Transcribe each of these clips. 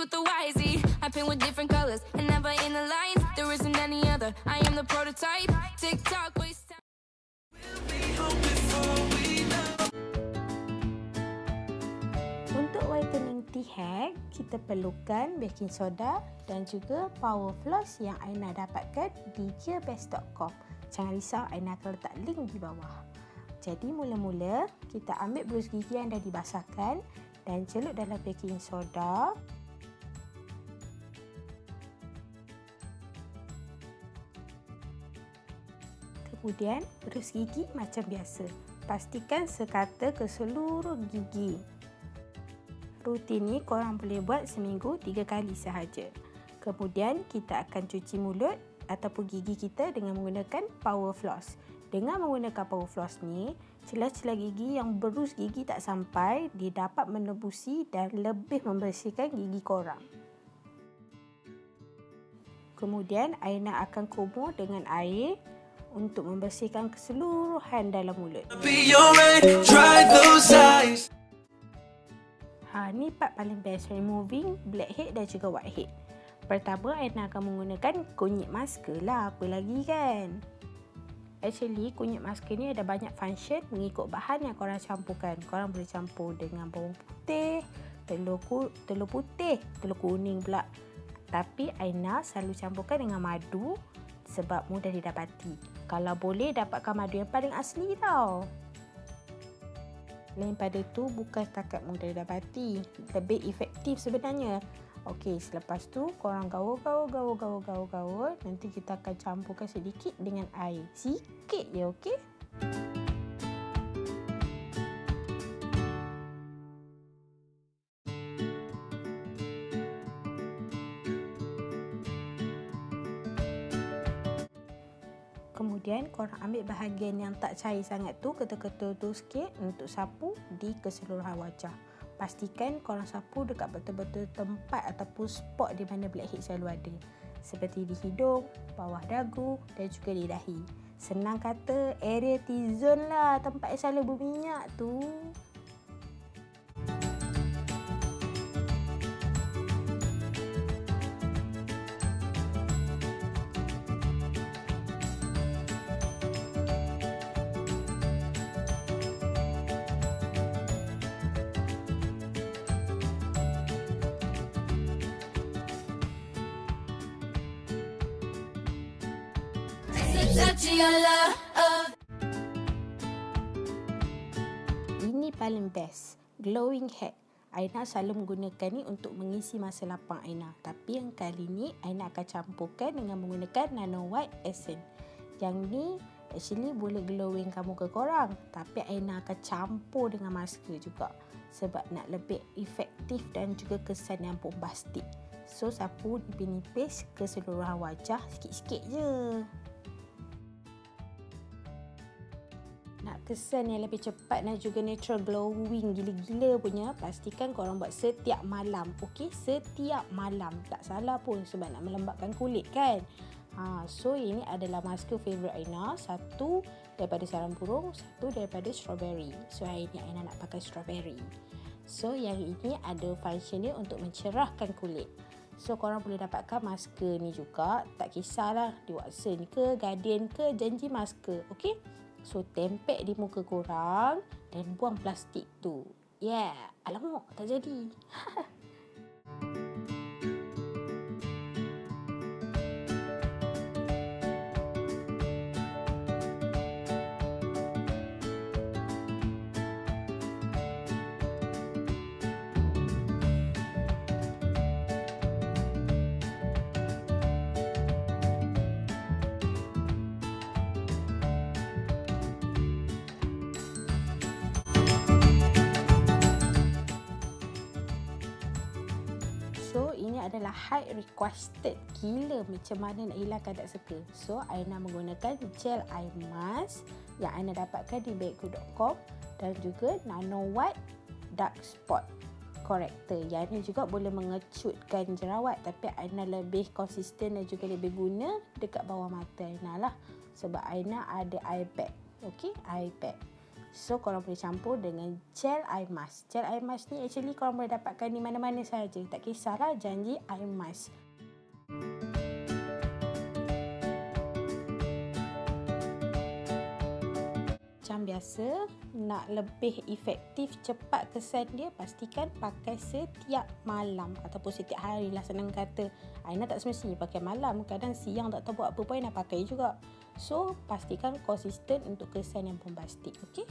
with the YZ. I paint with different colors and never in the lines. There isn't any other. I am the prototype. TikTok, waste time. Untuk whitening tea hack, kita perlukan baking soda dan juga power floss yang Aina dapatkan di GearBest.com. Jangan risau, Aina akan letak link di bawah. Jadi mula-mula kita ambil berus gigi yang dah dibasahkan dan celup dalam baking soda. Kemudian berus gigi macam biasa. Pastikan sekata ke seluruh gigi. Rutin ni korang boleh buat seminggu 3 kali sahaja. Kemudian kita akan cuci mulut ataupun gigi kita dengan menggunakan power floss. Dengan menggunakan power floss ni, celah-celah gigi yang berus gigi tak sampai, dia dapat menembusi dan lebih membersihkan gigi korang. Kemudian Aina akan kumur dengan air untuk membersihkan keseluruhan dalam mulut. Ni part paling best, removing blackhead dan juga whitehead. Pertama, Aina akan menggunakan kunyit masker lah, apa lagi kan. Actually, kunyit masker ni ada banyak function mengikut bahan yang korang campurkan. Korang boleh campur dengan bawang putih, telur putih, telur kuning pula. Tapi Aina selalu campurkan dengan madu sebab mudah didapati. Kalau boleh, dapatkan madu yang paling asli tau. Lain pada tu, bukan setakat mudah didapati, lebih efektif sebenarnya. Okey, selepas tu korang gaul. Nanti kita akan campurkan sedikit dengan air. Sikit je, okey? Kemudian korang ambil bahagian yang tak cair sangat tu, ketul-ketul tu sikit untuk sapu di keseluruhan wajah. Pastikan korang sapu dekat betul-betul tempat ataupun spot di mana blackhead selalu ada. Seperti di hidung, bawah dagu dan juga di dahi. Senang kata, area T-zone lah, tempat yang selalu berminyak tu. Ini paling best, glowing hack. Aina selalu menggunakan ni untuk mengisi masa lapang Aina. Tapi yang kali ni Aina akan campurkan dengan menggunakan nano white essence. Yang ni actually boleh glowing muka korang, tapi Aina akan campur dengan masker juga sebab nak lebih efektif dan juga kesan yang bombastik. So sapu nipis-nipis keseluruhan wajah sikit-sikit je. Nak kesan yang lebih cepat dan juga natural glowing gila-gila punya, pastikan korang buat setiap malam. Okey, setiap malam. Tak salah pun sebab nak melembabkan kulit kan. So ini adalah masker favourite Aina. Satu daripada sarang burung, satu daripada strawberry. So hari ni Aina nak pakai strawberry. So yang ini ada function dia untuk mencerahkan kulit. So korang boleh dapatkan masker ni juga, tak kisahlah di Watson ke, Guardian ke, Janji masker. Okey. So tempek di muka korang dan buang plastik tu. Yeah, alamak tak jadi. So ini adalah high requested, gila macam mana nak hilangkan tak suka. So Aina menggunakan gel eye mask yang Aina dapatkan di bakery.com dan juga nano white dark spot corrector. Yang ini juga boleh mengecutkan jerawat, tapi Aina lebih konsisten dan juga lebih guna dekat bawah mata Aina lah, sebab Aina ada eye bag. Okey, eye bag. So korang boleh campur dengan gel eye mask. Gel eye mask ni actually korang boleh dapatkan di mana-mana saja. Tak kisahlah, janji eye mask. Macam biasa, nak lebih efektif, cepat kesan dia, pastikan pakai setiap malam ataupun setiap hari lah, senang kata. Aina tak semestinya pakai malam, kadang siang tak tahu buat apa pun Aina pakai juga. So pastikan konsisten untuk kesan yang bombastik. Okay?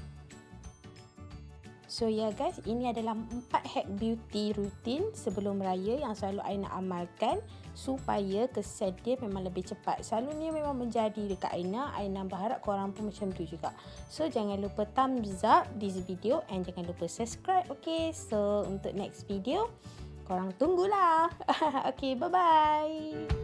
So ya guys, ini adalah 4 hack beauty rutin sebelum raya yang selalu Aina amalkan supaya kesan dia memang lebih cepat. Selalunya memang menjadi dekat Aina. Aina berharap korang pun macam tu juga. So jangan lupa thumbs up this video and jangan lupa subscribe. Okay, so untuk next video korang tunggulah. Okay, bye bye.